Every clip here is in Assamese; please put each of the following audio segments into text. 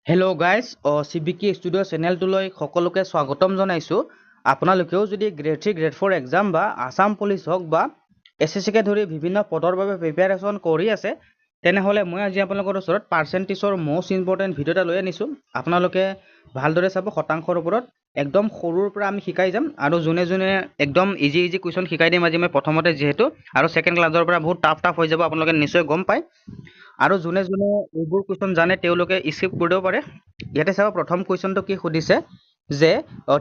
হেল্ল' গাইজ চিবিকি ষ্টুডিঅ' চেনেলটোলৈ সকলোকে স্বাগতম জনাইছোঁ। আপোনালোকেও যদি গ্ৰেড 3 গ্ৰেড 4 এক্সাম বা আছাম পুলিচ হওক বা SSCকে ধৰি বিভিন্ন পদৰ বাবে প্ৰিপেয়াৰেশ্যন কৰি আছে, তেনেহ'লে মই আজি আপোনালোকৰ ওচৰত পাৰ্চেণ্টেজৰ মষ্ট ইম্পৰ্টেণ্ট ভিডিঅ' এটা লৈ আনিছোঁ। আপোনালোকে ভালদৰে চাব, শতাংশৰ ওপৰত একদম সৰুৰ পৰা আমি শিকাই যাম আৰু যোনে যোনে একদম ইজি কুৱেশ্যন শিকাই দিম আজি মই প্ৰথমতে, যিহেতু আৰু ছেকেণ্ড ক্লাছৰ পৰা বহুত টাফ হৈ যাব, আপোনালোকে নিশ্চয় গম পায়। আৰু যোনে যোনে এইবোৰ কুৱেশ্যন জানে তেওঁলোকে স্কিপ কৰি দিব পাৰে। ইয়াতে চাব, প্ৰথম কুৱেশ্যনটো কি সুধিছে যে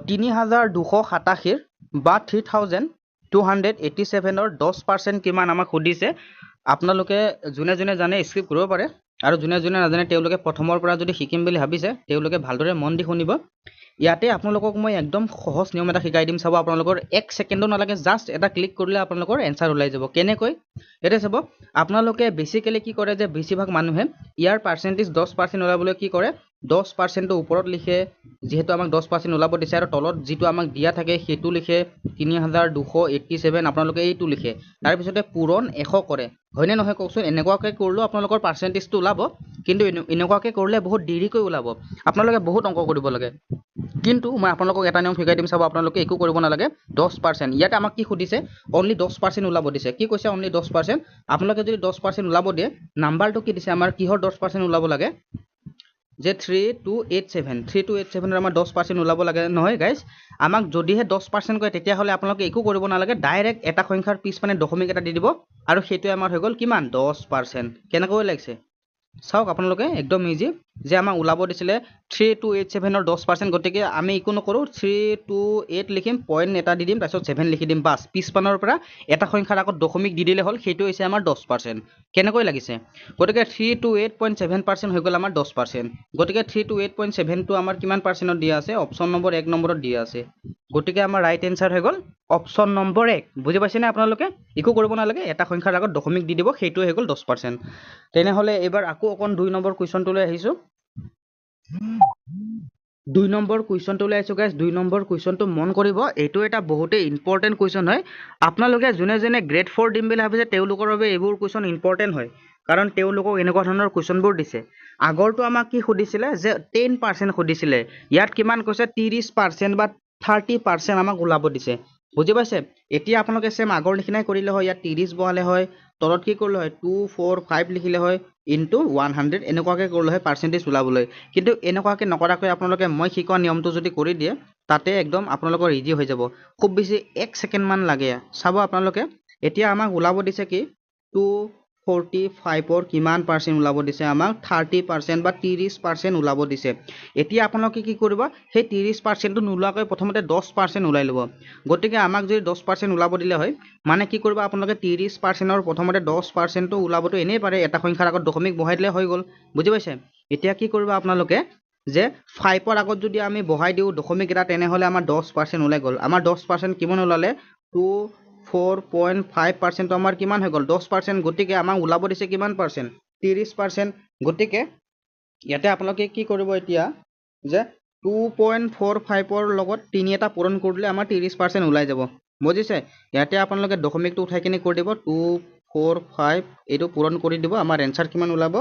৩,২৮৭ বা 3,287ৰ 10% কিমান আমাক সুধিছে। আপোনালোকে যোনে যোনে জানে স্কিপ কৰিব পাৰে আৰু যোনে যোনে নাজানে তেওঁলোকে প্ৰথমৰ পৰা যদি শিকিম বুলি ভাবিছে তেওঁলোকে ভালদৰে মন দি শুনিব। ইয়াতে আপোনালোকক মই একদম সহজ নিয়ম এটা শিকাই দিম। চাব, আপোনালোকৰ 1 ছেকেণ্ডো নালাগে, জাষ্ট এটা ক্লিক কৰিলে আপোনালোকৰ এনচাৰ ওলাই যাব। কেনেকৈ? এতিয়া চাব, আপোনালোকে বেছিকেলি কি কৰে যে বেছিভাগ মানুহে ইয়াৰ পাৰ্চেণ্টেজ 10% ওলাবলৈ কি কৰে, 10%ৰ ওপৰত লিখে, যিহেতু আমাক 10% ওলাব দিছে, আৰু তলত যিটো আমাক দিয়া থাকে সেইটো লিখে ৩,২87, আপোনালোকে এইটো লিখে, তাৰপিছতে পূৰণ 100 কৰে। হয়নে নহয় কওকচোন? এনেকুৱাকৈ কৰিলেও আপোনালোকৰ পাৰ্চেণ্টেজটো ওলাব, কিন্তু এনেকুৱাকৈ কৰিলে বহুত দেৰিকৈ ওলাব, আপোনালোকে বহুত অংক কৰিব লাগে। কিন্তু মই আপোনালোকক এটা নিয়ম শিকাই দিম। চাব, আপোনালোকে একো কৰিব নালাগে, 10%। ইয়াতে আমাক কি সুধিছে, অনলি 10% ওলাব দিছে। কি কৈছে? অনলি 10%। আপোনালোকে যদি 10% ওলাব দিয়ে, নাম্বাৰটো কি দিছে আমাৰ, কিহৰ 10% ওলাব লাগে যে 3,287, 3,287ৰ আমাৰ 10% ওলাব লাগে নহয় গাইজ। আমাক যদিহে 10% কয় তেতিয়াহ'লে আপোনালোকে একো কৰিব নালাগে, ডাইৰেক্ট এটা সংখ্যাৰ পিছ মানে দশমিক এটা দি দিব আৰু সেইটোৱে আমাৰ হৈ গ'ল কিমান, 10%। কেনেকৈ লাগিছে চাওক আপোনালোকে, একদম ইজি। যে আমাক ওলাব দিছিলে 3,287ৰ 10%, গতিকে আমি একো নকৰোঁ, 328 লিখিম, পইণ্ট এটা দি দিম, তাৰপিছত 7 লিখি দিম, বাছ। পিছপানৰ পৰা এটা সংখ্যাৰ আগত দশমিক দি দিলে হ'ল, সেইটো হৈছে আমাৰ 10%। কেনেকৈ লাগিছে? গতিকে 328.7% হৈ গ'ল আমাৰ 10%। গতিকে 328.7টো আমাৰ কিমান পাৰ্চেণ্টত দিয়া আছে? অপশ্যন নম্বৰ 1 নম্বৰত দিয়া আছে। গতিকে আমাৰ ৰাইট এনচাৰ হৈ গ'ল অপশ্যন নম্বৰ 1। বুজি পাইছেনে আপোনালোকে? একো কৰিব নালাগে, এটা সংখ্যাৰ আগত দশমিক দি দিব, সেইটোৱে হৈ গ'ল 10%। তেনেহ'লে এইবাৰ আকৌ অকণ 2 নম্বৰ কুৱেশ্যনটোলৈ আহিছোঁ। 2 নম্বৰ কুৱেশ্যনটোলৈ আহিছোঁ গাইজ। 2 নম্বৰ কুৱেশ্যনটো মন কৰিব, এইটো এটা বহুতেই ইম্পৰ্টেণ্ট কুৱেশ্যন হয়। আপোনালোকে যোনে যোনে গ্ৰেড 4 দিম বুলি ভাবিছে তেওঁলোকৰ বাবে এইবোৰ কুৱেশ্যন ইম্পৰ্টেণ্ট হয়, কাৰণ তেওঁলোকক এনেকুৱা ধৰণৰ কুৱেশ্যনবোৰ দিছে। আগৰটো আমাক কি সুধিছিলে যে 10% সুধিছিলে, ইয়াত কিমান কৈছে 30% বা 30% আমাক ওলাব দিছে। বুজি পাইছে? এতিয়া আপোনালোকে চেম আগৰ নিচিনাই কৰিলে হয়, ইয়াত 30 বহালে হয়, তলত কি কৰিলে হয় 245 লিখিলে হয় ইনটু 100, এনেকুৱাকৈ কৰিলে হয় পাৰ্চেণ্টেজ ওলাবলৈ। কিন্তু এনেকুৱাকৈ নকৰাকৈ আপোনালোকে মই শিকোৱা নিয়মটো যদি কৰি দিয়ে, তাতে একদম আপোনালোকৰ ইজি হৈ যাব। খুব বেছি 1 ছেকেণ্ডমান লাগে। চাব আপোনালোকে, এতিয়া আমাক ওলাব দিছে কি 245ৰ কিমান পাৰ্চেণ্ট ওলাব দিছে, আমাক 30% বা 30% ওলাব দিছে। এতিয়া আপোনালোকে কি কৰিব, সেই 30%টো নোলোৱাকৈ প্ৰথমতে 10% ওলাই ল'ব। গতিকে আমাক যদি 10% ওলাব দিলে হয়, মানে কি কৰিব আপোনালোকে 30%ৰ প্ৰথমতে 10%টো ওলাবতো এনেই পাৰে, এটা সংখ্যাৰ আগত দশমিক বহাই দিলে হৈ গ'ল। বুজি পাইছে? এতিয়া কি কৰিব আপোনালোকে, যে 5ৰ আগত যদি আমি বহাই দিওঁ দশমিক এটা, তেনেহ'লে আমাৰ 10% ওলাই গ'ল। আমাৰ 10% কিমান ওলালে, 24.5%টো আমাৰ কিমান হৈ গ'ল, 10%। গতিকে আমাক ওলাব দিছে কিমান পাৰ্চেণ্ট, 30%। গতিকে ইয়াতে আপোনালোকে কি কৰিব এতিয়া, যে 2.45ৰ লগত 3 এটা পূৰণ কৰি দিলে আমাৰ 30% ওলাই যাব। বুজিছে? ইয়াতে আপোনালোকে দশমিকটো উঠাই কিনে কৰি দিব 245, এইটো পূৰণ কৰি দিব, আমাৰ এনচাৰ কিমান ওলাব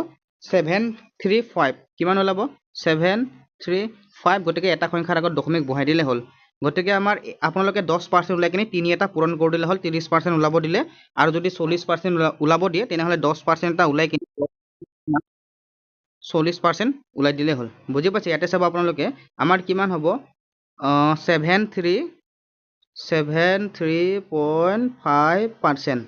735। কিমান ওলাব 735। গতিকে এটা সংখ্যাৰ আগত দশমিক বহাই দিলে হ'ল। গতিকে আমাৰ আপোনালোকে 10% ওলাই কিনে 3 এটা পূৰণ কৰি দিলে হ'ল, 30% ওলাব দিলে। আৰু যদি 40% ওলাব দিয়ে তেনেহ'লে 10% এটা ওলাই কিনে 40% ওলাই দিলে হ'ল। বুজি পাইছে? ইয়াতে চাব আপোনালোকে, আমাৰ কিমান হ'ব 73.5%।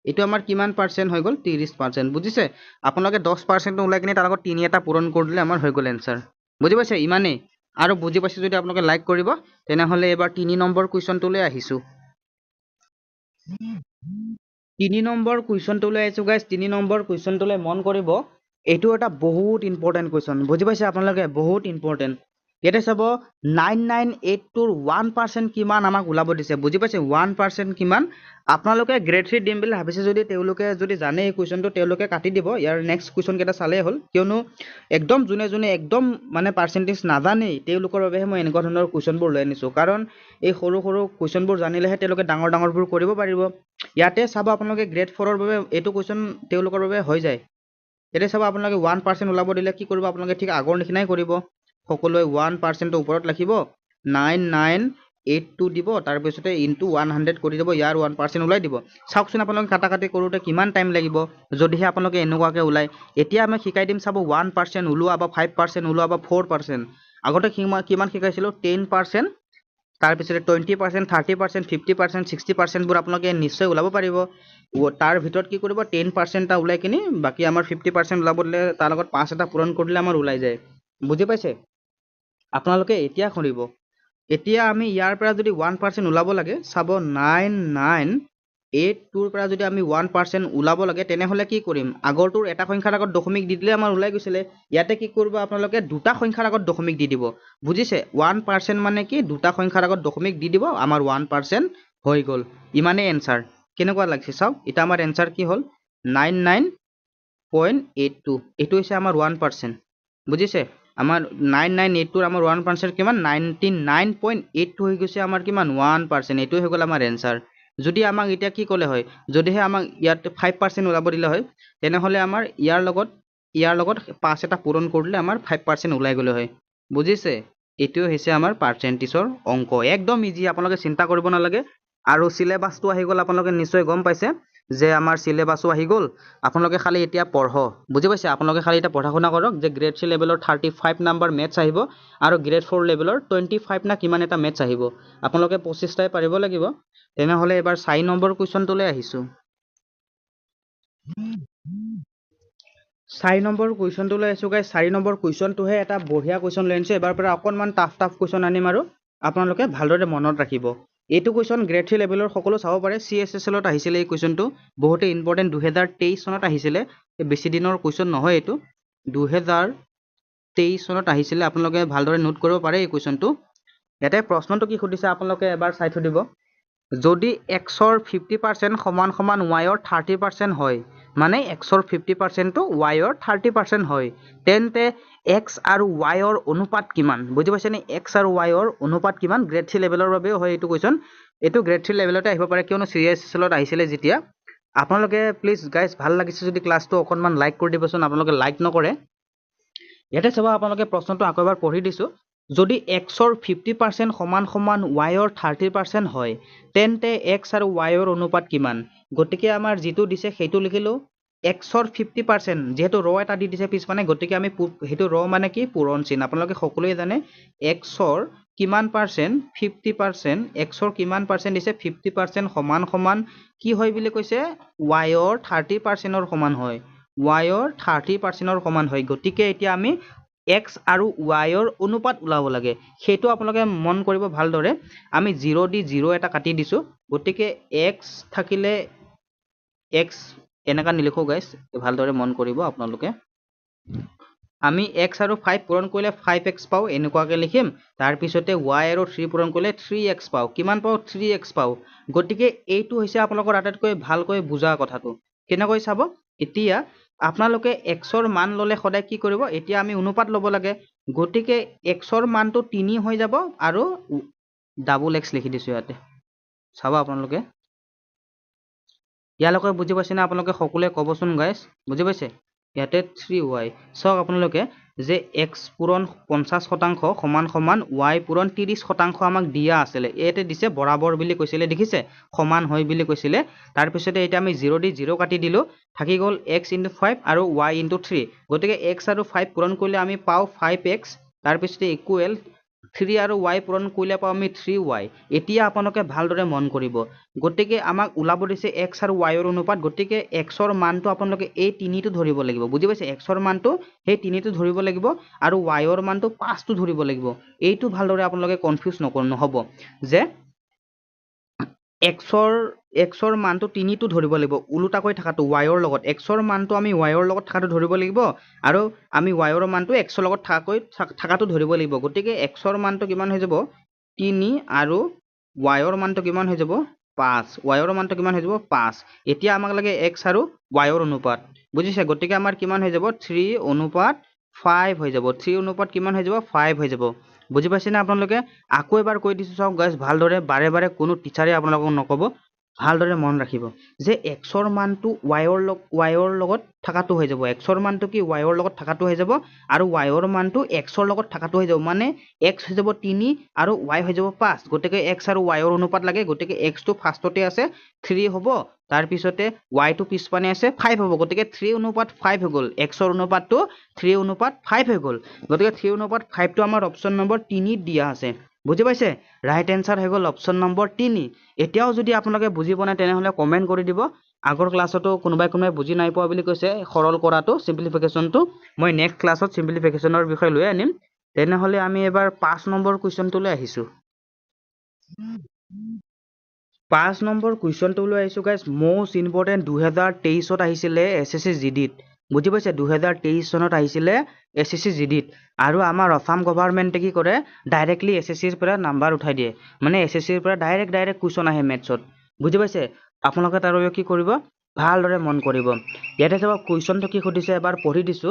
এইটো আমাৰ কিমান পাৰ্চেণ্ট হৈ গ'ল, 30%। বুজিছে? আপোনালোকে 10% ওলাই কিনে তাৰ আগত 3 এটা পূৰণ কৰি দিলে আমাৰ হৈ গ'ল এনচাৰ। বুজি পাইছে? ইমানেই। আৰু বুজি পাইছে যদি আপোনালোকে লাইক কৰিব। তেনেহ'লে এইবাৰ 3 নম্বৰ কুৱেশ্যনটোলৈ আহিছোঁ। 3 নম্বৰ কুৱেশ্যনটোলৈ আহিছোঁ গাইজ। 3 নম্বৰ কুৱেশ্যনটোলৈ মন কৰিব, এইটো এটা বহুত ইম্পৰ্টেণ্ট কুৱেশ্যন। বুজি পাইছে আপোনালোকে? বহুত ইম্পৰ্টেণ্ট। ইয়াতে চাব, 998টোৰ 1% কিমান আমাক ওলাব দিছে। বুজি পাইছে? 1% কিমান? আপোনালোকে গ্ৰেড 3 দিম বুলি ভাবিছে যদি তেওঁলোকে যদি জানে এই কুৱেশ্যনটো, তেওঁলোকে কাটি দিব, ইয়াৰ নেক্সট কুৱেশ্যন কেইটা চালেই হ'ল। কিয়নো একদম যোনে যোনে একদম মানে পাৰ্চেণ্টেজ নাজানেই তেওঁলোকৰ বাবেহে মই এনেকুৱা ধৰণৰ কুৱেশ্যনবোৰ লৈ আনিছোঁ, কাৰণ এই সৰু সৰু কুৱেশ্যনবোৰ জানিলেহে তেওঁলোকে ডাঙৰ ডাঙৰবোৰ কৰিব পাৰিব। ইয়াতে চাব আপোনালোকে গ্ৰেড 4ৰ বাবে এইটো কুৱেশ্যন তেওঁলোকৰ বাবে হৈ যায়। এতিয়া চাব আপোনালোকে 1% ওলাব দিলে কি কৰিব আপোনালোকে ঠিক আগৰ নিচিনাই কৰিব সকলোৱে 1% ওপৰত লিখিব 9982 দিব তাৰপিছতে ইনটু 100 কৰি দিব ইয়াৰ 1% ওলাই দিব চাওকচোন আপোনালোকে কাটা কাটি কৰোঁতে কিমান টাইম লাগিব যদিহে আপোনালোকে এনেকুৱাকৈ ওলাই এতিয়া আমি শিকাই দিম চাব 1% ওলোৱা বা 5% ওলোৱা বা 4% আগতে কিমান শিকাইছিলোঁ 10% তাৰপিছতে 20% 30% 50% 60% বোৰ আপোনালোকে নিশ্চয় ওলাব পাৰিব তাৰ ভিতৰত কি কৰিব 10% টা ওলাই কিনি বাকি আমাৰ 50% ওলাব দিলে তাৰ লগত 5 এটা পূৰণ কৰিলে আমাৰ ওলাই যায় বুজি পাইছে আপোনালোকে এতিয়া কৰিব এতিয়া আমি ইয়াৰ পৰা যদি 1% ওলাব লাগে চাব 9982 ৰ পৰা যদি আমি 1% ওলাব লাগে তেনেহলে কি কৰিম আগৰটোৰ এটা সংখ্যাৰ আগত দশমিক দি দিলে আমাৰ ওলাই গৈছিলে ইয়াতে কি কৰিব আপোনালোকে দুটা সংখ্যাৰ আগত দশমিক দি দিব বুজিছে 1% মানে কি দুটা সংখ্যাৰ আগত দশমিক দি দিব আমাৰ 1% হৈ গল ইমানে এনসাৰ কেনেকুৱা লাগিছে চাওক এটা আমাৰ এনসাৰ কি হল 99.82 এটো হৈছে আমাৰ 1% বুজিছে আমাৰ 9982 আমাৰ 1% কিমান 99.82 হৈ গৈছে আমাৰ কিমান 1% এটো হৈ গল আমাৰ এনসাৰ যদি আমাক এতিয়া কি কলে হয় যদিহে আমাক ইয়াত 5% ওলাব দিলে হয় তেনেহলে আমাৰ ইয়াৰ লগত 5 এটা পূৰণ কৰিলে আমাৰ 5% ওলাই গলে হয় বুজিছে এটো হৈছে আমাৰ পাৰ্চেন্টেজৰ অংক একদম ইজি আপোনালোকে চিন্তা কৰিব নালাগে আৰু সিলেবাসটো আহি গল আপোনালোকে নিশ্চয় গম পাইছে যে আমাৰ সিলেবাসও আহি গল আপোনালোকে খালি এতিয়া পঢ়ক বুজি পাইছে আপোনালোকে খালি এটা পঢ়া শুনা কৰক যে গ্ৰেড 3 লেভেলৰ 35 নম্বৰ মেথছ আহিব আৰু গ্ৰেড 4 লেভেলৰ 25 না কিমান এটা মেথছ আহিব আপোনালোকে 25 টাই পাৰিব লাগিব তেনেহলে এবাৰ 4 নম্বৰ কোৱেশ্চনটোলৈ আহিছো 4 নম্বৰ কুৱেশ্যনটো লৈ আছো গাইস 4 নম্বৰ কুৱেশ্যনটোহে এটা বঢ়িয়া কুৱেশ্যন লৈ আনিছো এবাৰ পৰা অকনমান টাফ কুৱেশ্যন আনিম আৰু আপোনালোকে ভালদৰে মনত ৰাখিব এইটো কুৱেশ্যন গ্ৰেড 3 লেভেলৰ সকলো চাব পাৰে CSSL ত আহিছিল এই কুৱেশ্যনটো বহুত ইম্পৰ্টেন্ট 2023 চনত আহিছিল বেছি দিনৰ কুৱেশ্যন নহয় এইটো 2023 চনত আহিছিল আপোনালোকে ভালদৰে নোট কৰিব পাৰে এই কুৱেশ্যনটো ইয়াতে প্ৰশ্নটো কি সুধিছে আপোনালোকে এবাৰ চাই থৈ দিব যদি x ৰ 50% সমান সমান y ৰ 30% হয় মানে x ৰ 50% টো y ৰ 30% হয় তেন্তে x আৰু y ৰ অনুপাত কিমান বুজি পাইছেনে x আৰু y ৰ অনুপাত কিমান গ্ৰেড 3 লেভেলৰ বাবে হয় এইটো কোৱেশ্যন এইটো গ্ৰেড 3 লেভেলতে আহিব পাৰে কিয়নো CSSL ত আহিছিল যেতিয়া আপোনালোকে প্লিজ গাইস ভাল লাগিছে যদি ক্লাসটো অকনমান লাইক কৰি দিবচোন আপোনালোকে লাইক নকৰে ইয়াতে চাবা আপোনালোকে প্ৰশ্নটো আকৌ এবাৰ পঢ়ি দিছো যদি x ৰ 50% সমান সমান y ৰ 30% হয় তেন্তে x আৰু y ৰ অনুপাত কিমান গতিকে আমাৰ যেটো দিছে সেইটো লিখিলো x ৰ 50% যেহেতু ৰ এটা দি দিছে পিছ মানে গতিকে আমি হেতু ৰ মানে কি পূৰণ চিন আপোনালোকে সকলোৱে জানে x ৰ কিমান পাৰ্সেন্ট 50% x ৰ কিমান পাৰ্সেন্ট দিছে 50% সমান সমান কি হয় বুলি কৈছে y ৰ 30% ৰ সমান হয় y ৰ 30% ৰ সমান হয় গতিকে এতিয়া আমি x আৰু y ৰ অনুপাত ওলাব লাগে সেইটো আপোনালোকে মন কৰিব ভালদৰে আমি 0 দি 0 এটা কাটি দিছো গতিকে x থাকিলে x এনেকা নিলিখো গাইস ভালদৰে মন কৰিব আপোনালোকে আমি x আৰু 5 পূৰণ কৰিলে 5x পাও এনেকুৱাকে লিখিম তাৰ পিছতে y আৰু 3 পূৰণ কৰিলে 3x পাও কিমান পাও 3x পাও গতিকে এইটো হৈছে আপোনালোকৰ আটাইতকৈ ভালকৈ বুজা কথাটো কেনেকৈ চাব এতিয়া আপোনালোকে x ৰ মান ললে সদায় কি কৰিব এতিয়া আমি অনুপাত লব লাগে গতিকে x ৰ মানটো 3 হৈ যাব আৰু ডাবল x লিখি দিছো ইয়াতে চাব আপোনালোকে ইয়ালৈকে বুজি পাইছে না আপোনালোকে সকলোৱে কবচোন গাইস বুজি পাইছে ইয়াতে 3y চাওক আপোনালোকে যে x পূৰণ 50% সমান সমান y পূৰণ 30% আমাক দিয়া আছিল এতে দিছে বৰাবৰ বুলি কৈছিলে দেখিছে সমান হয় বুলি কৈছিলে তাৰ পিছতে এটা আমি 0 দি 0 কাটি দিলো থাকি গল x * 5 আৰু y * 3 গতিকে x আৰু 5 পূৰণ কৰিলে আমি পাও 5x তাৰ পিছতে ইকুৱেল 3 আৰু y পূৰণ কৰিলে পাও আমি 3y এতিয়া আপোনালোকে ভালদৰে মন কৰিব গতিকে আমাক ওলাব দিছে x আৰু y ৰ অনুপাত গতিকে x ৰ মানটো আপোনালোকে এই 3 টো ধৰিব লাগিব বুজি পাইছে x ৰ মানটো সেই 3 টো ধৰিব লাগিব আৰু y ৰ মানটো 5 টো ধৰিব লাগিব এইটো ভালদৰে আপোনালোকে কনফিউজ নহব যে x ৰ মানটো 3 টো ধৰিব লাগিব উলুটাকৈ থাকাটো y ৰ লগত x ৰ মানটো আমি y ৰ লগত থাকাটো ধৰিব লাগিব আৰু আমি y ৰ মানটো x ৰ লগত থাকাটো ধৰিব লাগিব গতিকে x ৰ মানটো কিমান হৈ যাব 3 আৰু y ৰ মানটো কিমান হৈ যাব 5 y ৰ মানটো কিমান হৈ যাব 5 এতিয়া আমাক লাগে x আৰু y ৰ অনুপাত বুজিছে গতিকে আমাৰ কিমান হৈ যাব 3:5 হৈ যাব 3 কিমান হৈ যাব 5 হৈ যাব বুজি পাইছে না আপোনালোকে আকৌ এবাৰ কৈ দিছো চাওক গাইস ভালদৰে বাৰে বাৰে কোনো টিচাৰে আপোনালোকক নকব ভালদৰে মন ৰাখিব যে xৰ মানটো yৰ লগত থাকাটো হৈ যাব xৰ মানটো কি yৰ লগত থাকাটো হৈ যাব আৰু yৰ মানটো xৰ লগত থাকাটো হৈ যাব মানে x হৈ যাব 3 আৰু y হৈ যাব 5 গতিকে x আৰু yৰ অনুপাত লাগে গতিকে x টো ফাৰ্ষ্টতে আছে 3 হ'ব তাৰ পিছতে y টো পিছপানে আছে 5 হ'ব গতিকে 3 অনুপাত 5 হৈ গ'ল xৰ অনুপাতটো 3 অনুপাত 5 হৈ গ'ল গতিকে 3 অনুপাত 5 টো আমাৰ অপচন নম্বৰ 3 ত দিয়া আছে বুজি পাইছে ৰাইট এনসাৰ হৈ গ'ল অপচন নম্বৰ 3 এতিয়াও যদি আপোনালোকে বুজি পোৱা নাই তেনেহলে কমেন্ট কৰি দিব আগৰ ক্লাছতো কোনোবাই বুজি নাই পোৱা বুলি কৈছে সৰল কৰাটো সিম্পলিফিকেশনটো মই নেক্সট ক্লাছত সিম্পলিফিকেশনৰ বিষয় লৈ আনিম তেনেহলে আমি এবাৰ 5 নম্বৰ কুৱেশ্যনটোলৈ আহিছো 5 নম্বৰ কুৱেশ্যনটোলৈ আহিছো গাইস মোষ্ট ইম্পৰ্টেন্ট 2023 ত আহিছিলে এসএসসি জিডিত বুজি পাইছে 2023 চনত আহিছিলে এসএসসি জিডিত আৰু আমাৰ অসম গভৰ্ণমেণ্টে কি কৰে ডাইৰেক্টলি এসএসসিৰ পৰা নাম্বাৰ উঠাই দিয়ে মানে এসএসসিৰ পৰা ডাইৰেক্ট কুৱেশ্যন আহে মেথছত বুজি পাইছে আপোনালোকে তাৰ বাবে কি কৰিব ভালদৰে মন কৰিব ইয়াতে চাব কুৱেশ্যনটো কি সুধিছে এবাৰ পঢ়ি দিছো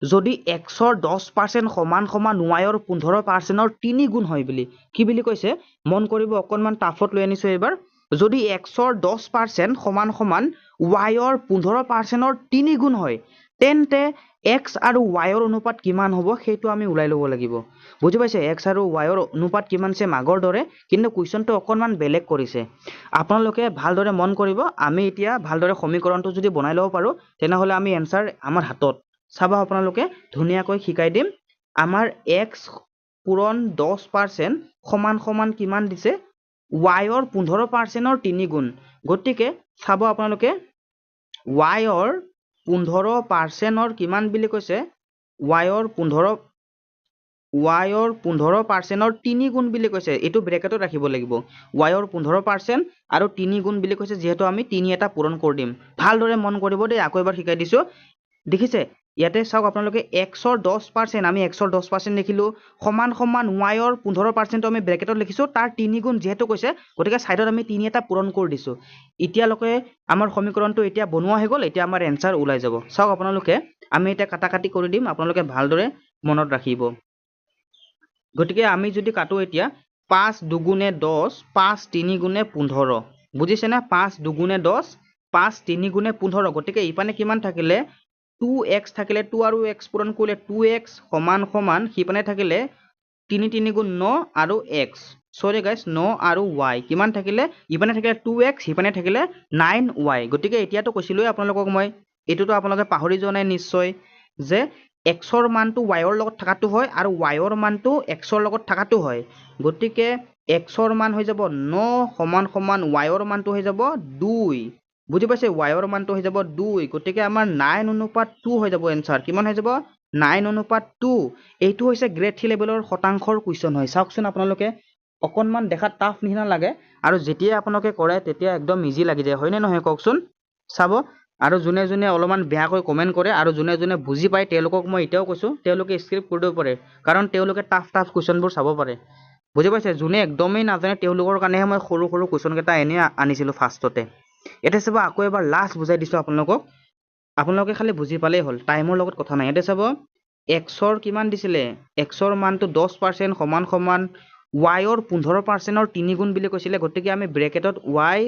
যদি xৰ 10% সমান সমান yৰ 15%ৰ 3 গুণ হয় বুলি কি বুলি কৈছে মন কৰিব অকনমান টাফত লৈ আনিছো এবাৰ যদি xৰ 10% সমান সমান yৰ 15%ৰ 3 গুণ হয় তেন্তে x আৰু yৰ অনুপাত কিমান হ'ব সেইটো আমি উলাই ল'ব লাগিব বুজি পাইছে x আৰু yৰ অনুপাত কিমান আছে আগৰ দৰে কিন্তু কুৱেশ্যনটো অকনমান বেলেগ কৰিছে আপোনালোকে ভালদৰে মন কৰিব আমি এতিয়া ভালদৰে সমীকৰণটো যদি বনাই ল'ব পাৰো তেনেহলে আমি এনসাৰ আমাৰ হাতত চাবা আপোনালোকে ধুনীয়াকৈ শিকাই দিম আমাৰ x পূৰণ 10% সমান সমান কিমান দিছে yৰ 15%ৰ 3 গুণ গতিকে চাব আপোনালোকে yৰ 15%ৰ কিমান বুলি কৈছে yৰ 15%ৰ 3 গুণ বুলি কৈছে এটো ব্ৰেকেটত ৰাখিব লাগিব yৰ 15% আৰু 3 গুণ বুলি কৈছে যেহেতু আমি 3 এটা পূৰণ কৰি দিম ভালদৰে মন কৰিব দেই আকৌ এবাৰ শিকাই দিছো দেখিছে ইয়াতে চাওক আপোনালোকে xৰ 10% আমি xৰ 10% লিখিলো সমান সমান yৰ 15% আমি ব্ৰেকেটত লিখিছো তাৰ 3 গুণ যেহেতু কৈছে গতিকে সাইডত আমি 3 এটা পূৰণ কৰি দিছো এতিয়ালৈকে আমাৰ সমীকৰণটো এতিয়া বনোৱা হৈ গ'ল এতিয়া আমাৰ এনসাৰ ওলাই যাব চাওক আপোনালোকে আমি এটা কাটাকাটি কৰি দিম আপোনালোকে ভালদৰে মনত ৰাখিব গতিকে আমি যদি কাটো এতিয়া 5 দুগুণে 10 5 3 গুণে 15 বুজিছে না 5 দুগুণে 10 5 3 গুণে 15 গতিকে ইপানে কিমান থাকিলে 2x থাকিলে 2 আৰু x পূৰণ কৰিলে 2x সমান সমান সিপানে থাকিলে 3 3 গুণ 9 আৰু x সৰি গাইস 9 আৰু y কিমান থাকিলে ইপানে থাকিলে 2x সিপানে থাকিলে 9y গতিকে এতিয়াতো কৈছিলো আপোনালোকক মই এটোতো আপোনালোকে পাহৰি যোৱা নাই নিশ্চয় যে xৰ মানটো yৰ লগত থাকাটো হয় আৰু yৰ মানটো xৰ লগত থাকাটো হয় গতিকে xৰ মান হৈ যাব 9 সমান সমান yৰ মানটো হৈ যাব 2 বুজি পাইছে yৰ মানটো হৈ যাব 2 গতিকে আমাৰ 9 অনুপাত 2 হৈ যাব এনসাৰ কিমান হৈ যাব 9 অনুপাত 2 এইটো হৈছে গ্ৰেড 3 লেভেলৰ শতাংশৰ কুৱেশ্যন হয় চাওকচোন আপোনালোকে অকনমান দেখাত টাফ নিচিনা লাগে আৰু যেতিয়া আপোনালোকে কৰে তেতিয়া একদম ইজি লাগি যায় হয়নে নহয় কওকচোন চাব আৰু যোনে যোনে অলপমান বেয়াকৈ কমেন্ট কৰে আৰু যোনে যোনে বুজি পায় তেওঁলোকক মই এতিয়াও কৈছো তেওঁলোকে স্ক্ৰিপ্ট কৰি দিব পাৰে কাৰণ তেওঁলোকে টাফ কুৱেশ্যনবোৰ চাব পাৰে বুজি পাইছে যোনে একদমেই নাজানে তেওঁলোকৰ কাৰণে মই সৰু সৰু কুৱেশ্যন কেইটা এনে আনিছিলো ফাৰ্ষ্টতে এটা চাব আকৌ এবাৰ লাষ্ট বুজাই দিছো আপোনালোকে খালি বুজি পালেই হ'ল টাইমৰ লগত কথা নাই এটা চাব xৰ কিমান দিছিলে xৰ মানটো 10% সমান সমান yৰ 15%ৰ 3 গুণ বুলি কৈছিলে গতিকে আমি ব্ৰেকেটত y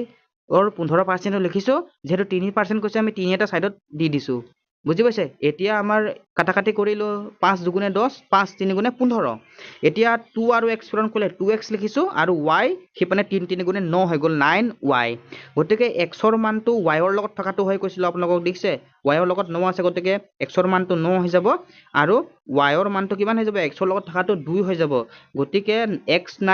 or 15% লিখিছো যেহেতু 3% কৈছে আমি 3 এটা সাইডত দি দিছো বুজি পাইছে এতিয়া আমাৰ কাটাকাটি কৰিলো 5 দুগুণে 10 5 3 গুণে 15 এতিয়া 2 আৰু x পূৰণ কৰিলে 2x লিখিছো আৰু y হিপানে 3 3 গুণে 9 হৈ গ'ল 9y গতিকে xৰ মানটো yৰ লগত থাকাটো হৈ কৈছিলো আপোনালোকক দিছে yৰ লগত 9 আছে গতিকে xৰ মানটো 9 হৈ যাব আৰু yৰ মানটো কিমান হৈ যাব xৰ লগত থাকাটো 2 হৈ যাব গতিকে x9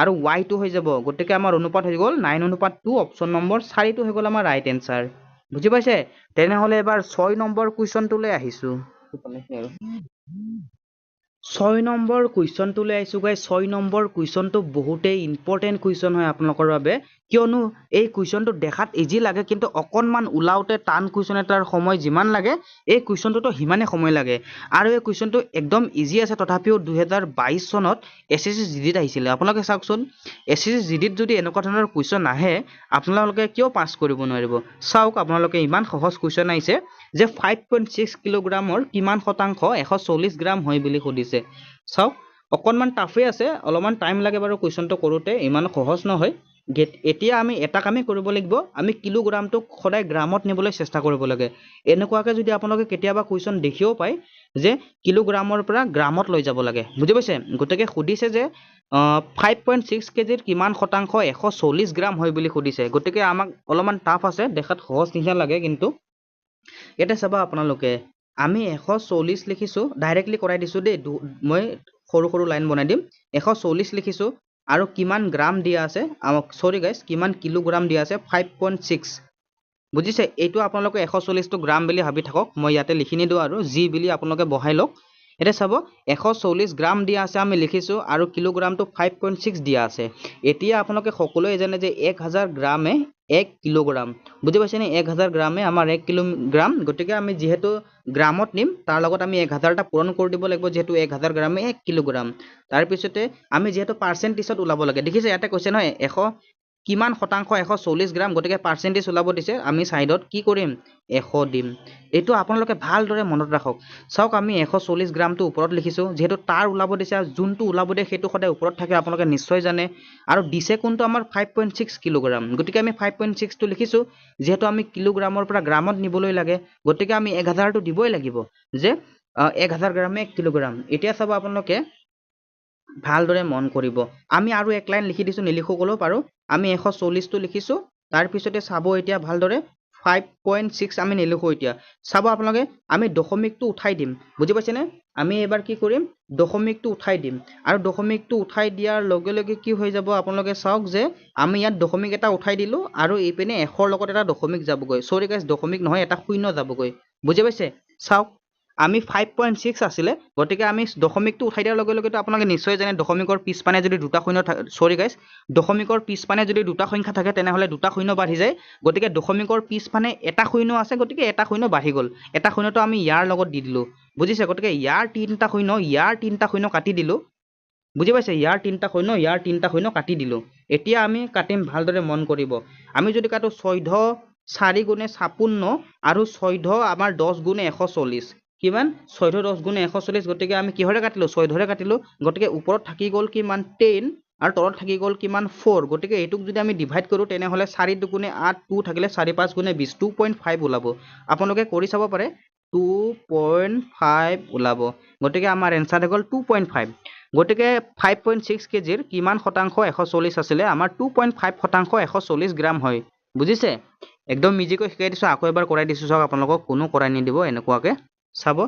আৰু y2 হৈ যাব গতিকে আমাৰ অনুপাত হৈ গ'ল 9 অনুপাত 2 অপচন নম্বৰ 4 টো হৈ গ'ল আমাৰ ৰাইট এনসাৰ বুজি পাইছে তেনেহলে এবাৰ 6 নম্বৰ কুৱেশ্যনটোলৈ আহিছো 6 নম্বৰ কুৱেশ্যনটোলৈ আহিছো গাইস 6 নম্বৰ কুৱেশ্যনটো বহুতেই ইম্পৰ্টেন্ট কুৱেশ্যন হয় আপোনালোকৰ বাবে কিয়নো এই কুৱেশ্যনটো দেখাত ইজি লাগে কিন্তু অকনমান উলাওতে টান কুৱেশ্যন এটাৰ সময় যিমান লাগে এই কুৱেশ্যনটোতো হিমানে সময় লাগে আৰু এই কুৱেশ্যনটো একদম ইজি আছে তথাপিও 2022 চনত এসএসসি জিডিত আহিছিলে আপোনালোকে চাওকচোন এসএসসি জিডিত যদি এনেকুৱা ধৰণৰ কুৱেশ্যন আহে আপোনালোকে কিয় পাছ কৰিব নোৱাৰিব চাওক আপোনালোকে ইমান সহজ কুৱেশ্যন আহিছে যে 5.6 কিলোগ্ৰামৰ কিমান শতাংশ 140 গ্ৰাম হয় বুলি সুধিছে চাওক অকনমান টাফে আছে অলপমান টাইম লাগে বাৰু কুৱেশ্যনটো কৰোতে ইমান সহজ নহয় এতিয়া আমি এটা কামেই কৰিব লাগিব, আমি কিলোগ্ৰামটোক সদায় গ্ৰামত নিবলৈ চেষ্টা কৰিব লাগে। এনেকুৱাকৈ যদি আপোনালোকে কেতিয়াবা কুৱেশ্যন দেখিও পায় যে কিলোগ্ৰামৰ পৰা গ্ৰামত লৈ যাব লাগে, বুজি পাইছে? গতিকে সুধিছে যে 5.6 কেজিৰ কিমান শতাংশ 140 গ্ৰাম হয় বুলি সুধিছে। গতিকে আমাক অলপমান টাফ আছে, দেখাত সহজ নিচিনা লাগে, কিন্তু এতিয়া চাবা আপোনালোকে আমি 140 লিখিছোঁ, ডাইৰেক্টলি কৰাই দিছোঁ দেই, মই সৰু সৰু লাইন বনাই দিম। 140 লিখিছোঁ আৰু কিমান গ্ৰাম দিয়া আছে, সৰি গাইজ, কিমান কিলোগ্ৰাম দিয়া আছে 5.6, বুজিছে? এইটো আপোনালোকে 140টো গ্ৰাম বুলি ভাবি থাকক, মই ইয়াতে লিখি নিদিওঁ আৰু জি বুলি আপোনালোকে বহাই লওক। এতিয়া চাব 140 গ্ৰাম দিয়া আছে আমি লিখিছোঁ আৰু কিলোগ্ৰামটো 5.6 দিয়া আছে। এতিয়া আপোনালোকে সকলোৱে জানে যে 1000 গ্ৰামে 1 কিলোগ্ৰাম, বুজি পাইছেনে? 1000 গ্ৰামে আমাৰ 1 কিলোগ্ৰাম। গতিকে আমি যিহেতু গ্ৰামত নিম তাৰ লগত আমি 1000টা পূৰণ কৰি দিব লাগিব, যিহেতু 1000 গ্ৰামে 1 কিলোগ্ৰাম। তাৰপিছতে আমি যিহেতু পাৰ্চেণ্টেজত ওলাব লাগে, দেখিছে ইয়াতে কৈছে নহয় কিমান শতাংশ 140 গ্ৰাম, গতিকে পাৰ্চেণ্টেজ ওলাব দিছে, আমি ছাইডত কি কৰিম 100 দিম। এইটো আপোনালোকে ভালদৰে মনত ৰাখক। চাওক আমি 140 গ্ৰামটো ওপৰত লিখিছোঁ, যিহেতু তাৰ ওলাব দিছে, যোনটো ওলাব দিয়ে সেইটো সদায় ওপৰত থাকে, আপোনালোকে নিশ্চয় জানে। আৰু দিছে কোনটো আমাৰ 5.6 কিলোগ্ৰাম, গতিকে আমি 5.6টো লিখিছোঁ, যিহেতু আমি কিলোগ্ৰামৰ পৰা গ্ৰামত নিবলৈ লাগে, গতিকে আমি 1000টো দিবই লাগিব, যে 1000 গ্ৰামে 1 কিলোগ্ৰাম। এতিয়া চাব আপোনালোকে ভালদৰে মন কৰিব, আমি আৰু এক লাইন লিখি দিছোঁ, নিলিখো ক'লেও পাৰোঁ। আমি 140টো লিখিছোঁ, তাৰপিছতে চাব এতিয়া ভালদৰে 5.6 আমি নিলিখোঁ। এতিয়া চাব আপোনালোকে আমি দশমিকটো উঠাই দিম, বুজি পাইছেনে? আমি এবাৰ কি কৰিম, দশমিকটো উঠাই দিম, আৰু দশমিকটো উঠাই দিয়াৰ লগে লগে কি হৈ যাব আপোনালোকে চাওক যে আমি ইয়াত দশমিক এটা উঠাই দিলোঁ আৰু এইপিনে 100ৰ লগত এটা দশমিক যাবগৈ, চৰি গাইজ দশমিক নহয়, এটা শূন্য যাবগৈ, বুজি পাইছে? চাওক আমি 5.6 আছিলে, গতিকে আমি দশমিকটো উঠাই দিয়াৰ লগে লগেতো আপোনালোকে নিশ্চয় জানে দশমিকৰ পিছপানে যদি দুটা শূন্য থাকে, চৰি গাইজ দশমিকৰ পিছপানে যদি দুটা সংখ্যা থাকে তেনেহ'লে দুটা শূন্য বাঢ়ি যায়। গতিকে দশমিকৰ পিছপানে এটা শূন্য আছে, গতিকে এটা শূন্য বাঢ়ি গ'ল, এটা শূন্যটো আমি ইয়াৰ লগত দি দিলোঁ, বুজিছে? গতিকে ইয়াৰ তিনিটা শূন্য কাটি দিলোঁ, বুজি পাইছে? ইয়াৰ তিনিটা শূন্য কাটি দিলোঁ। এতিয়া আমি কাটিম, ভালদৰে মন কৰিব। আমি যদি কাটো 14 4 গুণে 56 আৰু 14 আমাৰ 10 গুণে 140, কিমান 14 10 গুণে 140, গতিকে আমি কিহৰে কাটিলোঁ, 14ৰে কাটিলোঁ। গতিকে ওপৰত থাকি গ'ল কিমান 10 আৰু তলত থাকি গ'ল কিমান 4, গতিকে এইটোক যদি আমি ডিভাইড কৰোঁ তেনেহ'লে 4 দুগুণে 8, 2 থাকিলে 4 5 গুণে 20, 2.5 ওলাব। আপোনালোকে কৰি চাব পাৰে, 2.5 ওলাব। গতিকে আমাৰ এনচাৰ হৈ গ'ল 2.5। গতিকে 5.6 কেজিৰ কিমান শতাংশ 140 আছিলে, আমাৰ 2.5 শতাংশ 140 গ্ৰাম হয়, বুজিছে? একদম ইজিকৈ শিকাই দিছোঁ, আকৌ এবাৰ কৰাই দিছোঁ, চাওক আপোনালোকক কোনো কৰাই নিদিব এনেকুৱাকৈ। চাব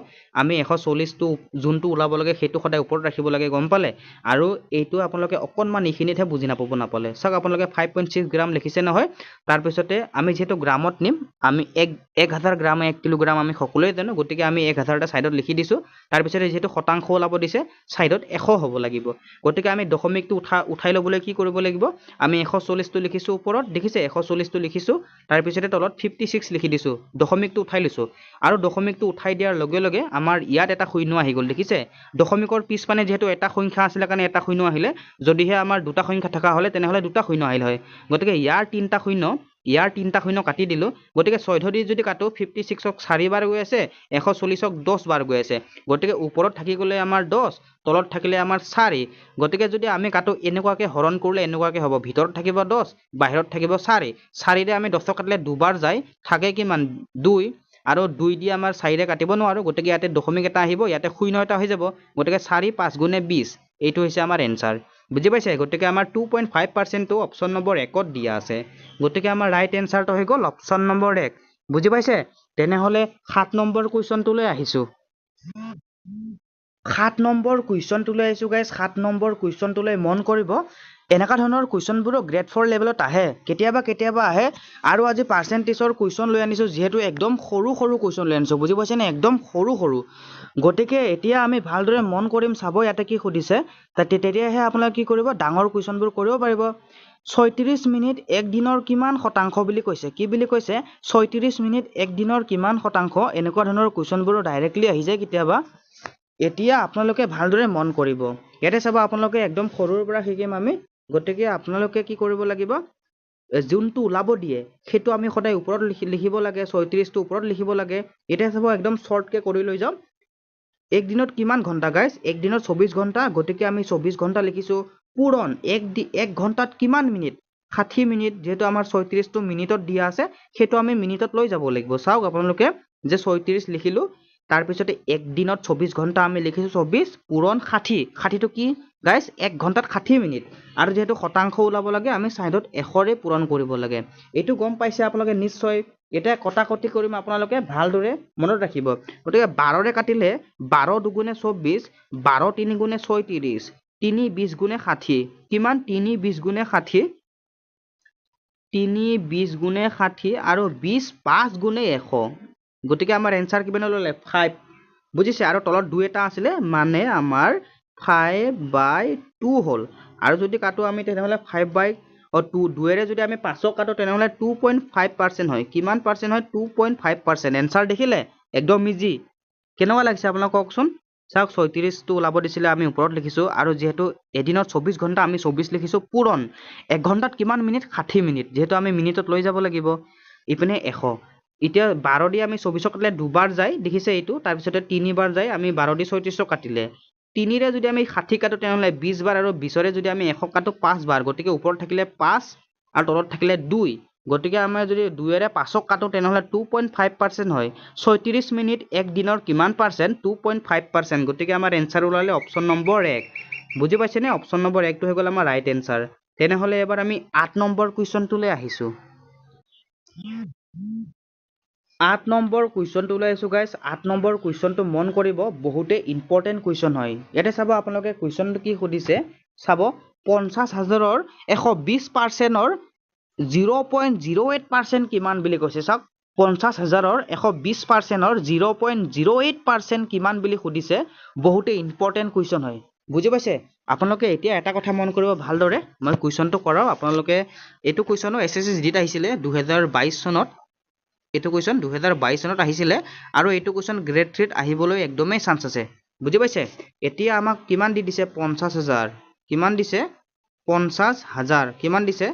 আমি 140টো যোনটো ওলাব লাগে সেইটো সদায় ওপৰত ৰাখিব লাগে, গম পালে? আৰু এইটো আপোনালোকে অকণমান এইখিনিতহে বুজি নাপালে। চাওক আপোনালোকে 5.6 গ্ৰাম লিখিছে নহয়, তাৰপিছতে আমি যিহেতু গ্ৰামত নিম, আমি 1000 গ্ৰাম 1 কিলোগ্ৰাম আমি সকলোৱে জানো, গতিকে আমি 1000টা ছাইডত লিখি দিছোঁ। তাৰপিছতে যিহেতু শতাংশ ওলাব দিছে, ছাইডত 100 হ'ব লাগিব। গতিকে আমি দশমিকটো উঠাই ল'বলৈ কি কৰিব লাগিব, আমি 140টো লিখিছোঁ ওপৰত, দেখিছে 140টো লিখিছোঁ, তাৰপিছতে তলত 56 লিখি দিছোঁ, দশমিকটো উঠাই লৈছোঁ। আৰু দশমিকটো উঠাই দিয়াৰ লগে লগে আমাৰ ইয়াত এটা শূন্য আহি গ'ল, দেখিছে? দশমিকৰ পিছপানে যিহেতু এটা সংখ্যা আছিলে কাৰণে এটা শূন্য আহিলে, যদিহে আমাৰ দুটা সংখ্যা থকা হ'লে তেনেহ'লে দুটা শূন্য আহিল হয়। গতিকে ইয়াৰ তিনিটা শূন্য কাটি দিলোঁ। গতিকে 14 দি যদি কাটো 56ক 4 বাৰ গৈ আছে, 140ক 10 বাৰ গৈ আছে, গতিকে ওপৰত থাকি গ'লে আমাৰ 10, তলত থাকিলে আমাৰ 4। গতিকে যদি আমি কাটো এনেকুৱাকৈ হৰণ কৰিলে এনেকুৱাকৈ হ'ব, ভিতৰত থাকিব 10, বাহিৰত থাকিব 4। 4ৰে আমি 10ক কাটিলে দুবাৰ যায়, থাকে কিমান 2, আৰু 2 দি আমাৰ 4ৰে কাটিব নোৱাৰোঁ, গতিকে ইয়াতে দশমিক এটা আহিব, ইয়াতে শূন্য এটা হৈ যাব, গতিকে 4 5 গুণে 20, এইটো হৈছে আমাৰ এনচাৰ, বুজি পাইছে? গতিকে আমাৰ 2.5%টো অপশ্যন নম্বৰ 1ত দিয়া আছে। গতিকে আমাৰ ৰাইট এনচাৰটো হৈ গ'ল অপশ্যন নম্বৰ 1, বুজি পাইছে? তেনেহ'লে 7 নম্বৰ কুৱেশ্যনটোলৈ আহিছোঁ। 7 নম্বৰ কুৱেশ্যনটোলৈ আহিছোঁ গাইজ। 7 নম্বৰ কুৱেশ্যনটোলৈ মন কৰিব। এনেকুৱা ধৰণৰ কুৱেশ্যনবোৰো গ্ৰেড 4 লেভেলত আহে, কেতিয়াবা আহে। আৰু আজি পাৰ্চেণ্টেজৰ কুৱেশ্যন লৈ আনিছোঁ, যিহেতু একদম সৰু কুৱেশ্যন লৈ আনিছোঁ, বুজি পাইছেনে? একদম সৰু। গতিকে এতিয়া আমি ভালদৰে মন কৰিম, চাব ইয়াতে কি সুধিছে, তেতিয়াহে আপোনালোকে কি কৰিব, ডাঙৰ কুৱেশ্যনবোৰ কৰিব পাৰিব। 36 মিনিট 1 দিনৰ কিমান শতাংশ বুলি কৈছে, কি বুলি কৈছে, 36 মিনিট 1 দিনৰ কিমান শতাংশ, এনেকুৱা ধৰণৰ কুৱেশ্যনবোৰো ডাইৰেক্টলি আহি যায় কেতিয়াবা। এতিয়া আপোনালোকে ভালদৰে মন কৰিব, ইয়াতে চাব আপোনালোকে একদম সৰুৰ পৰা শিকিম আমি। গতিকে আপোনালোকে কি কৰিব লাগিব, যোনটো ওলাব দিয়ে সেইটো আমি সদায় ওপৰত লিখিব লাগে, 36টো ওপৰত লিখিব লাগে। এতিয়া চাব একদম শ্বৰ্টকৈ কৰি লৈ যাওঁ। 1 দিনত কিমান ঘণ্টা গাইজ, 1 দিনত 24 ঘণ্টা, গতিকে আমি 24 ঘণ্টা লিখিছোঁ। পূৰণ 1 ঘণ্টাত কিমান মিনিট, 60 মিনিট যেহেতু আমাৰ 36টো মিনিটত দিয়া আছে সেইটো আমি মিনিটত লৈ যাব লাগিব চাওক আপোনালোকে যে 36 লিখিলো তাৰ পিছতে এক দিনত 24 ঘণ্টা আমি লিখিছো 24 পূৰণ 60 60টো কি গাইস 1 ঘণ্টাত 60 মিনিট আৰু যেহেতু শতাংশ ওলাব লাগে আমি সাইডত 100 ৰে পূৰণ কৰিব লাগে এইটো গম পাইছে আপোনালোকে নিশ্চয় এটা কটাকটি কৰিম আপোনালোকে ভালদৰে মনত ৰাখিব গতিকে 12 ৰে কাটিলে 12 দুগুণে 24 12 3 গুণে 36 3 20 গুণে 60 কিমান 3 20 গুণে 60 3 20 গুণে 60 আৰু 20 5 গুণে 100 গতিকে আমাৰ এনসাৰ কিমান হল 5 বুজিছে আৰু তলত 2 এটা আছিল মানে আমাৰ 5/2 হল আৰু যদি কাটো আমি তেনেহলে 5/2 2 ৰে যদি আমি 5ক কাটো তেনেহলে 2.5% হয় কিমান পাৰ্সেন্ট হয় 2.5% এনসাৰ দেখিলে একদম ইজি কেনেকুৱা লাগিছে আপোনাক কওকচোন চাওক 36 টো ওলাব দিছিলে আমি ওপৰত লিখিছো আৰু যেহেতু এদিনত 24 ঘণ্টা আমি 24 লিখিছো পূৰণ 1 ঘণ্টাত কিমান মিনিট 60 মিনিট যেহেতু আমি মিনিটত লৈ যাব লাগিব ইপিনে 100 এতিয়া 12 দি আমি 24 কাটিলে দুবাৰ যায় দেখিছে এইটো তাৰ পিছতে তিনিবাৰ যায় আমি 12 দি 36 কাটিলে 3 ৰে যদি আমি 60 কাটো তেনেহলে 20 বাৰ আৰু 20 ৰে যদি আমি 100 কাটো 5 বাৰ গতিকে ওপৰত থাকিলে 5 আৰু তলত থাকিলে 2 গতিকে আমাৰ যদি 2 ৰে 5ক কাটো তেনেহলে 2.5% হয় 36 মিনিট এক দিনৰ কিমান পাৰ্সেন্ট 2.5% গতিকে আমাৰ এনসাৰ ওলালে অপচন নম্বৰ 1 বুজি পাইছেনে অপচন নম্বৰ 1 টো হৈ গল আমাৰ ৰাইট এনসাৰ তেনেহলে এবাৰ আমি 8 নম্বৰ কুৱেশ্যনটোলৈ আহিছো 8 নম্বৰ কুৱেশ্যনটো লৈ আছো গাইস 8 নম্বৰ কুৱেশ্যনটো মন কৰিব বহুতে ইম্পৰ্টেন্ট কুৱেশ্যন হয় ইয়াতে চাব আপোনালোকে কুৱেশ্যনটো কি সুধিছে চাব 50,000ৰ 120%ৰ 0.08% কিমান বুলি কৈছে চাওক 50,000ৰ 120%ৰ 0.08% কিমান বুলি সুধিছে বহুতে ইম্পৰ্টেন্ট কুৱেশ্যন হয় বুজি পাইছে আপোনালোকে এতিয়া এটা কথা মন কৰিব ভালদৰে মই কুৱেশ্যনটো কৰাও আপোনালোকে এইটো কুৱেশ্যনো এছএছসি জিডিত আহিছিলে 2022 চনত এইটো কুৱেশ্যন 2022 চনত আহিছিলে আৰু এইটো কুৱেশ্যন গ্ৰেড 3 ত আহিবলৈ একদমেই চান্স আছে বুজি পাইছে এতিয়া আমাক কিমান দি দিছে 50,000 কিমান দিছে 50,000 কিমান দিছে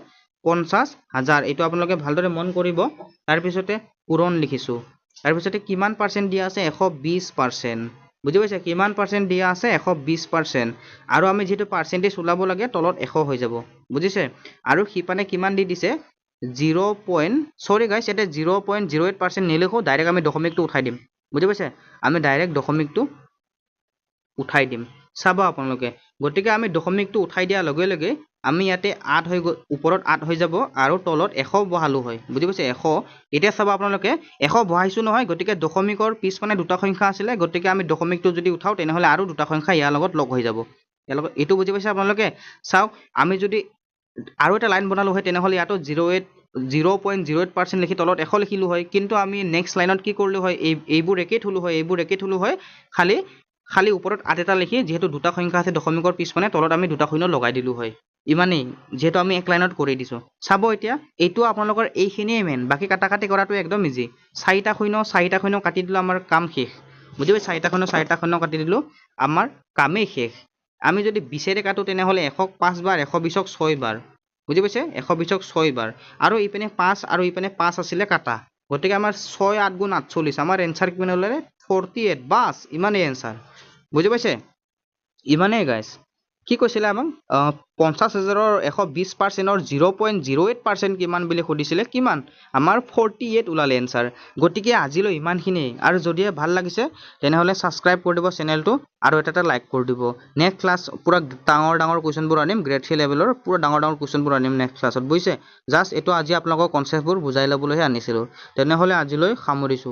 50,000 এইটো আপোনালোকে ভালদৰে মন কৰিব তাৰ পিছতে পূৰণ লিখিছো তাৰ পিছতে কিমান পাৰ্সেন্ট দিয়া আছে 120% বুজি পাইছে কিমান পাৰ্সেন্ট দিয়া আছে 120% আৰু আমি যেটো পাৰ্সেন্টেজ ওলাব লাগে তলত 100 হৈ যাব বুজিছে আৰু হিপানে কিমান দি দিছে 0. গাইস এটা 0.08% নিলিখো ডাইৰেক্ট আমি দশমিকটো উঠাই দিম বুজি পাইছে আমি ডাইৰেক্ট দশমিকটো উঠাই দিম চাব আপোনালোকে গতিকে আমি দশমিকটো উঠাই দিয়া লগে লগে আমি ইয়াতে 8 হৈ ওপৰত 8 হৈ যাব আৰু তলত 100 বহালো হয় বুজি পাইছে 100 এতিয়া চাব আপোনালোকে 100 বহাইছো নহয় গতিকে দশমিকৰ পিছ মানে দুটা সংখ্যা আছিল গতিকে আমি দশমিকটো যদি উঠাও তেনেহলে আৰু দুটা সংখ্যা ইয়াৰ লগত লগ হৈ যাব ইয়াৰ লগত এটো বুজি পাইছে আপোনালোকে চাওক আমি যদি আৰু এটা লাইন বনালো হয় তেনেহলে ইয়াতো 0.08% লিখি তলত 100 লিখিলো হয় কিন্তু আমি নেক্সট লাইনত কি কৰিলো হয় এইবোৰ একেই থলো হয় খালি ওপৰত 8 এটা লিখি যেহেতু দুটা সংখ্যা আছে দশমিকৰ পিছ মানে তলত আমি দুটা শূন্য লগাই দিলো হয় ইমানেই যেহেতু আমি এক লাইনত কৰি দিছো চাব এতিয়া এইটো আপোনালোকৰ এইখিনিয়ে মেন বাকি কাটাকাটি কৰাটো একদম ইজি 4টা শূন্য কাটি দিলো আমাৰ কাম শেষ বুজি পাই 4টা শূন্য কাটি দিলো আমাৰ কামেই শেষ আমি যদি 20 ৰে কাটো তেনেহলে 100ক 5 বাৰ 120ক 6 বাৰ বুজি পাইছে 120ক 6 বাৰ আৰু ইপিনে 5 আৰু ইপিনে 5 আছিল কাটা গতিকে আমাৰ 6 8 গুণ 48 আমাৰ এনসাৰ কিমান হলে 48 বাস ইমানেই এনসাৰ বুজি পাইছে ইমানেই গাইস কি কৈছিলে আমাক 50,000ৰ 120%ৰ 0.08% কিমান বুলি সুধিছিলে কিমান আমাৰ 48 ওলালে এনসাৰ গতিকে আজিলৈ ইমানখিনি আৰু যদি ভাল লাগিছে তেনেহলে সাবস্ক্ৰাইব কৰি দিব চেনেলটো আৰু এটা লাইক কৰি দিব নেক্সট ক্লাস পুৰা ডাঙৰ কুৱেশ্যনবোৰ আনিম গ্ৰেড 3 লেভেলৰ পুৰা ডাঙৰ কুৱেশ্যনবোৰ আনিম নেক্সট ক্লাছত বুজিছে জাস্ট এটো আজি আপোনালোকক কনসেপ্টবোৰ বুজাই লবলৈ আনিছিলো তেনেহলে আজিলৈ সামৰিছো